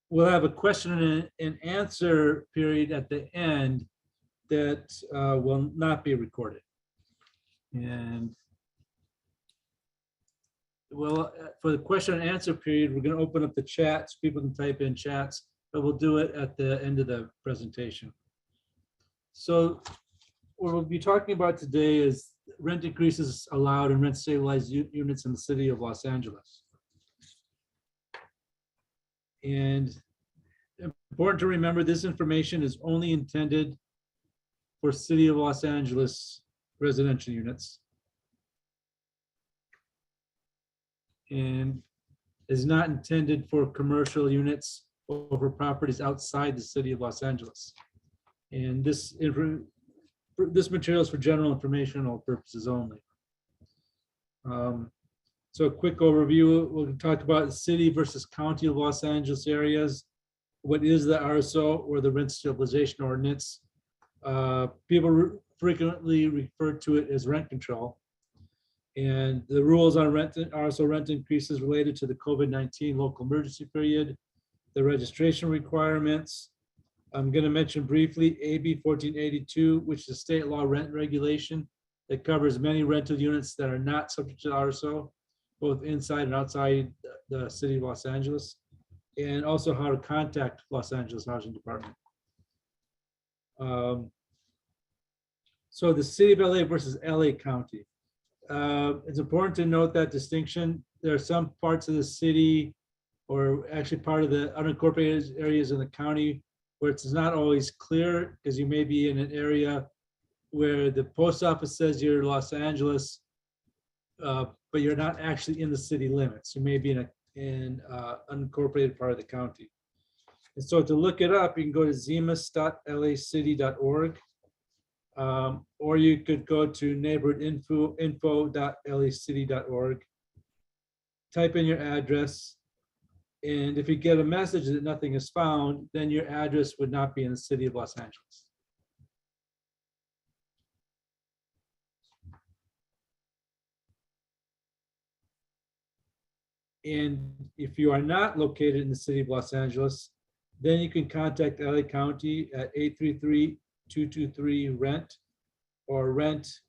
we'll have a question and answer period at the end that will not be recorded. And well, for the question and answer period, we're going to open up the chats. People can type in chats, but we'll do it at the end of the presentation. So what we'll be talking about today is rent increases allowed in rent stabilized units in the city of Los Angeles. And important to remember, this information is only intended for city of Los Angeles residential units and is not intended for commercial units or for properties outside the city of Los Angeles. And this material is for general informational purposes only. So a quick overview, we'll talk about the city versus county of Los Angeles areas. What is the RSO or the Rent Stabilization Ordinance? People frequently refer to it as rent control. And the rules on RSO rent increases related to the COVID-19 local emergency period, the registration requirements. I'm going to mention briefly AB 1482, which is a state law rent regulation that covers many rental units that are not subject to the RSO, both inside and outside the city of Los Angeles, and also how to contact Los Angeles Housing Department. So the city of LA versus LA County. It's important to note that distinction. There are some parts of the city, or actually part of the unincorporated areas in the county, where it's not always clear, because you may be in an area where the post office says you're Los Angeles, but you're not actually in the city limits. You may be in an unincorporated part of the county. And so to look it up, you can go to zemus.lacity.org. Or you could go to neighborhoodinfo.lacity.org, type in your address, and if you get a message that nothing is found, then your address would not be in the city of Los Angeles. And if you are not located in the city of Los Angeles, then you can contact LA County at 833-223-RENT, or rent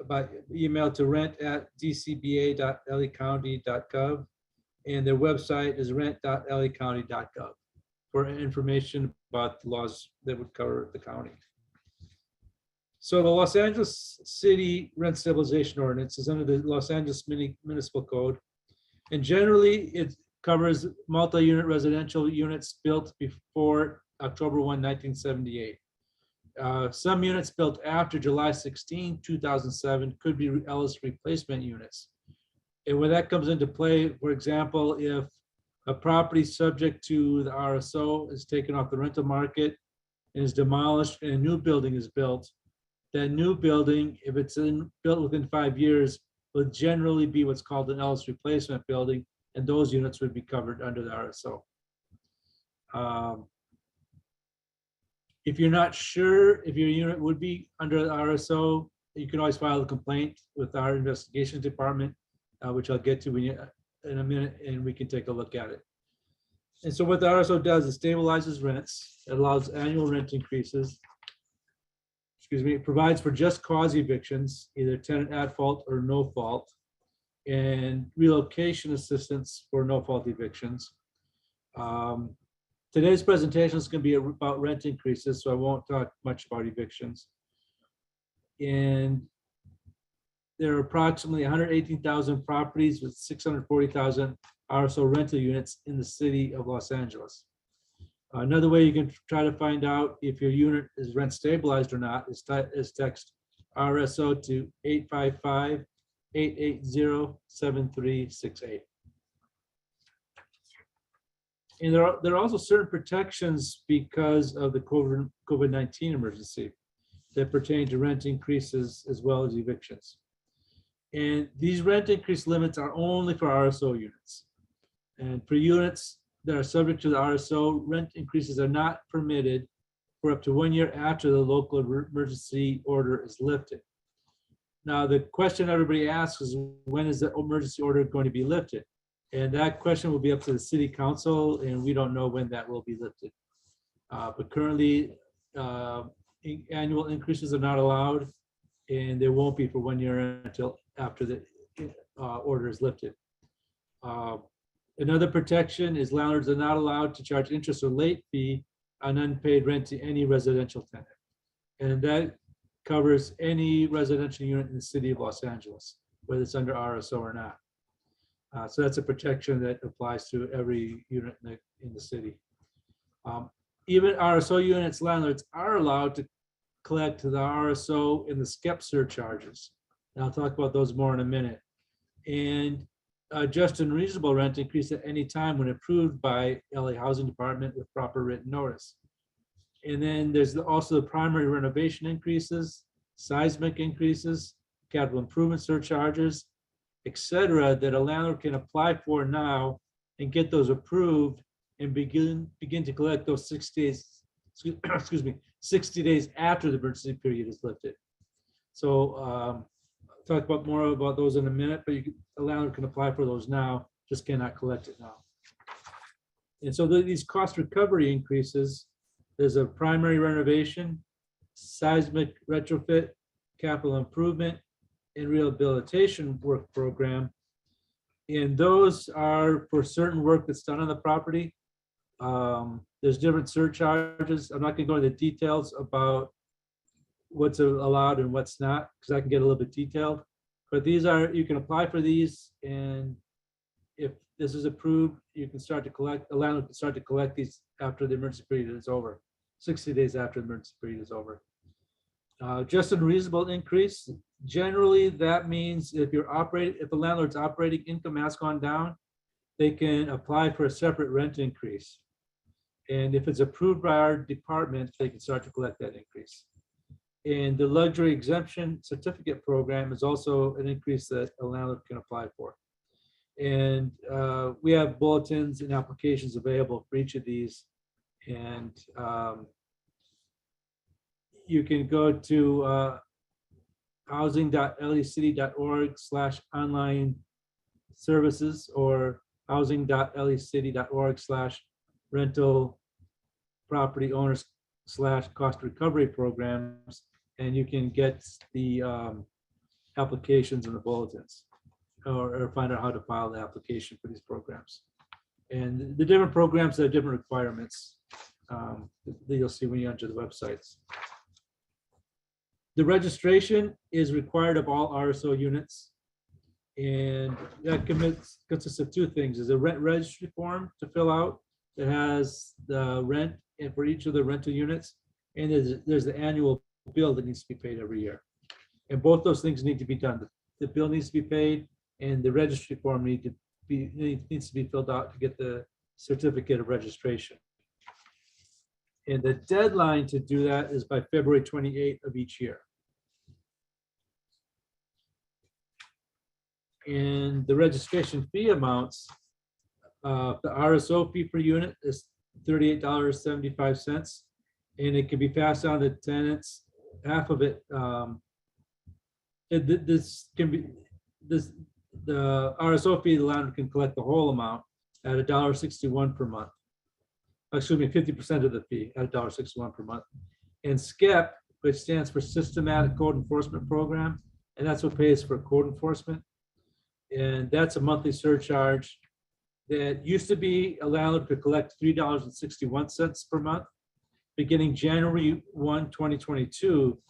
by email to rent@dcba.lacounty.gov, and their website is rent.lacounty.gov for information about the laws that would cover the county. So the Los Angeles City Rent Stabilization Ordinance is under the Los Angeles Municipal Code, and generally it covers multi-unit residential units built before October 1, 1978. Some units built after July 16, 2007 could be Ellis replacement units. And when that comes into play, for example, if a property subject to the RSO is taken off the rental market and is demolished and a new building is built, that new building, if it's built within 5 years, will generally be what's called an Ellis replacement building, and those units would be covered under the RSO. If you're not sure if your unit would be under the RSO, you can always file a complaint with our investigations department, which I'll get to in a minute, and we can take a look at it. And so what the RSO does is stabilizes rents, it allows annual rent increases, it provides for just cause evictions, either tenant at fault or no fault, and relocation assistance for no fault evictions. Today's presentation is going to be about rent increases, so I won't talk much about evictions. And there are approximately 118,000 properties with 640,000 RSO rental units in the city of Los Angeles. Another way you can try to find out if your unit is rent stabilized or not is text RSO to 855-880-7368. And there are also certain protections because of the COVID-19 emergency that pertain to rent increases as well as evictions. And these rent increase limits are only for RSO units. And for units that are subject to the RSO, rent increases are not permitted for up to 1 year after the local emergency order is lifted. Now, the question everybody asks is, when is the emergency order going to be lifted? And that question will be up to the city council, and we don't know when that will be lifted. But currently, annual increases are not allowed, and there won't be for 1 year until after the order is lifted. Another protection is landlords are not allowed to charge interest or late fee on unpaid rent to any residential tenant. And that covers any residential unit in the city of Los Angeles, whether it's under RSO or not. So that's a protection that applies to every unit in the city. Even RSO units, landlords are allowed to collect the RSO and the SCEP surcharges. And I'll talk about those more in a minute. And just and reasonable rent increase at any time when approved by LA Housing Department with proper written notice. And then there's also the primary renovation increases, seismic increases, capital improvement surcharges, et cetera, that a landlord can apply for now and get those approved and begin to collect those 60 days, excuse me, 60 days after the emergency period is lifted. So I'll talk about more about those in a minute, but a landlord can apply for those now, just cannot collect it now. And so these cost recovery increases, there's a primary renovation, seismic retrofit, capital improvement, and rehabilitation work program. And those are for certain work that's done on the property. There's different surcharges. I'm not going to go into the details about what's allowed and what's not, because I can get a little bit detailed. But these are, you can apply for these, and if this is approved, you can start to collect, the landlord can start to collect these after the emergency period is over, 60 days after the emergency period is over. Just a reasonable increase. Generally, that means if the landlord's operating income has gone down, they can apply for a separate rent increase. And if it's approved by our department, they can start to collect that increase. And the luxury exemption certificate program is also an increase that a landlord can apply for. And we have bulletins and applications available for each of these. And you can go to housing.lacity.org/online services or housing.lacity.org/rental property owners /cost recovery programs, and you can get the applications in the bulletins or find out how to file the application for these programs. And the different programs have different requirements that you'll see when you enter the websites. The registration is required of all RSO units, and that consists of two things. There's a rent registry form to fill out that has the rent and for each of the rental units, and there's the annual bill that needs to be paid every year. And both those things need to be done. The bill needs to be paid, and the registry form needs to be filled out to get the certificate of registration. And the deadline to do that is by February 28th of each year. And the registration fee amounts, the RSO fee per unit is $38.75, and it can be passed on to tenants. Half of it, the RSO fee, the landlord can collect the whole amount at $1.61 per month. Excuse me, 50% of the fee at $1.61 per month. And SCEP, which stands for Systematic Code Enforcement Program, and that's what pays for code enforcement. And that's a monthly surcharge that used to be a landlord could collect $3.61 per month. Beginning January 1, 2022,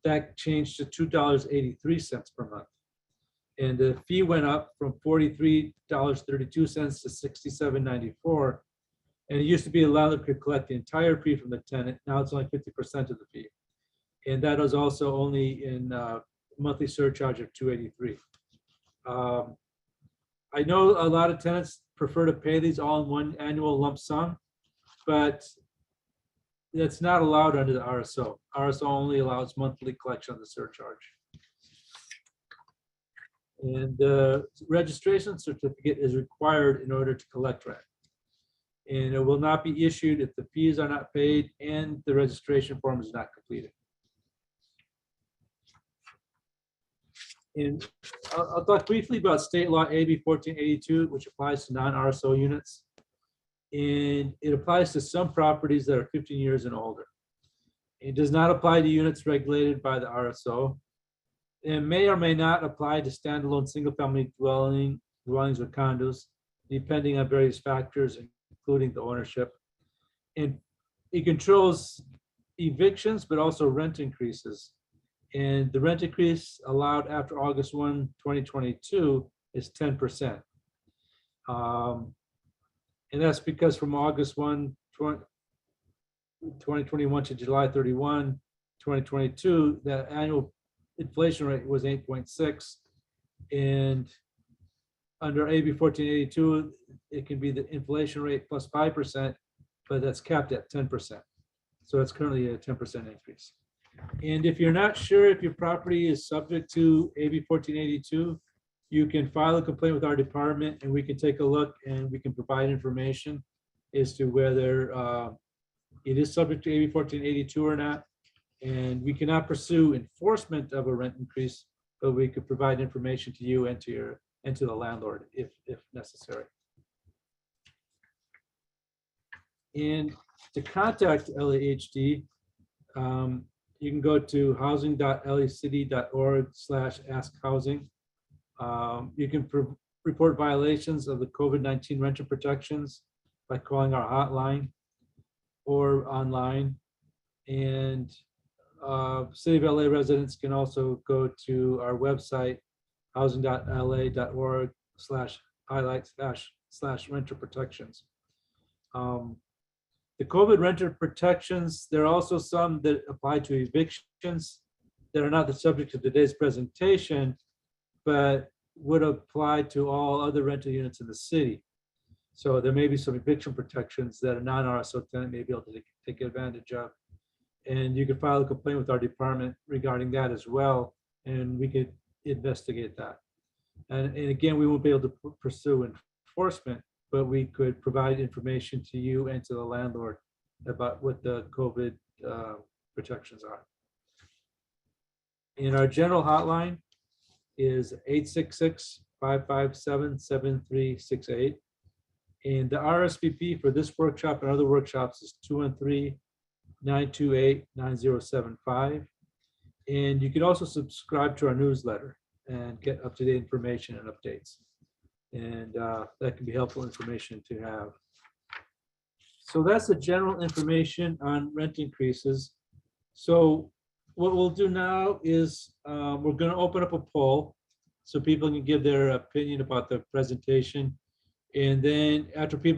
that changed to $2.83 per month. And the fee went up from $43.32 to $67.94. And it used to be a landlord could collect the entire fee from the tenant. Now it's only 50% of the fee. And that is also only in monthly surcharge of $283. I know a lot of tenants prefer to pay these all in one annual lump sum, but that's not allowed under the RSO. RSO only allows monthly collection of the surcharge. And the registration certificate is required in order to collect rent. And it will not be issued if the fees are not paid and the registration form is not completed. And I'll talk briefly about state law AB 1482, which applies to non-RSO units. And it applies to some properties that are 15 years and older. It does not apply to units regulated by the RSO. And may or may not apply to standalone single-family dwellings or condos, depending on various factors, including the ownership. And it controls evictions, but also rent increases. And the rent increase allowed after August 1, 2022 is 10%. And that's because from August 1, 2021 to July 31, 2022, the annual inflation rate was 8.6. And under AB 1482, it can be the inflation rate plus 5%, but that's capped at 10%. So it's currently a 10% increase. And if you're not sure if your property is subject to AB 1482, you can file a complaint with our department and we can take a look and we can provide information as to whether it is subject to AB 1482 or not. And we cannot pursue enforcement of a rent increase, but we could provide information to you and to the landlord if necessary. And to contact LAHD, you can go to housing.lacity.org/askhousing. You can report violations of the COVID-19 renter protections by calling our hotline or online. And City of LA residents can also go to our website, housing.la.org/highlights/renter protections. The COVID renter protections, there are also some that apply to evictions that are not the subject of today's presentation, but would apply to all other rental units in the city. So there may be some eviction protections that a non-RSO tenant may be able to take advantage of. And you can file a complaint with our department regarding that as well, and we could investigate that. And again, we won't be able to pursue enforcement, but we could provide information to you and to the landlord about what the COVID protections are. And our general hotline is 866-557-7368. And the RSVP for this workshop and other workshops is 213-928-9075. And you can also subscribe to our newsletter and get up-to-date information and updates. And that can be helpful information to have. So that's the general information on rent increases. So what we'll do now is we're going to open up a poll so people can give their opinion about the presentation. And then after people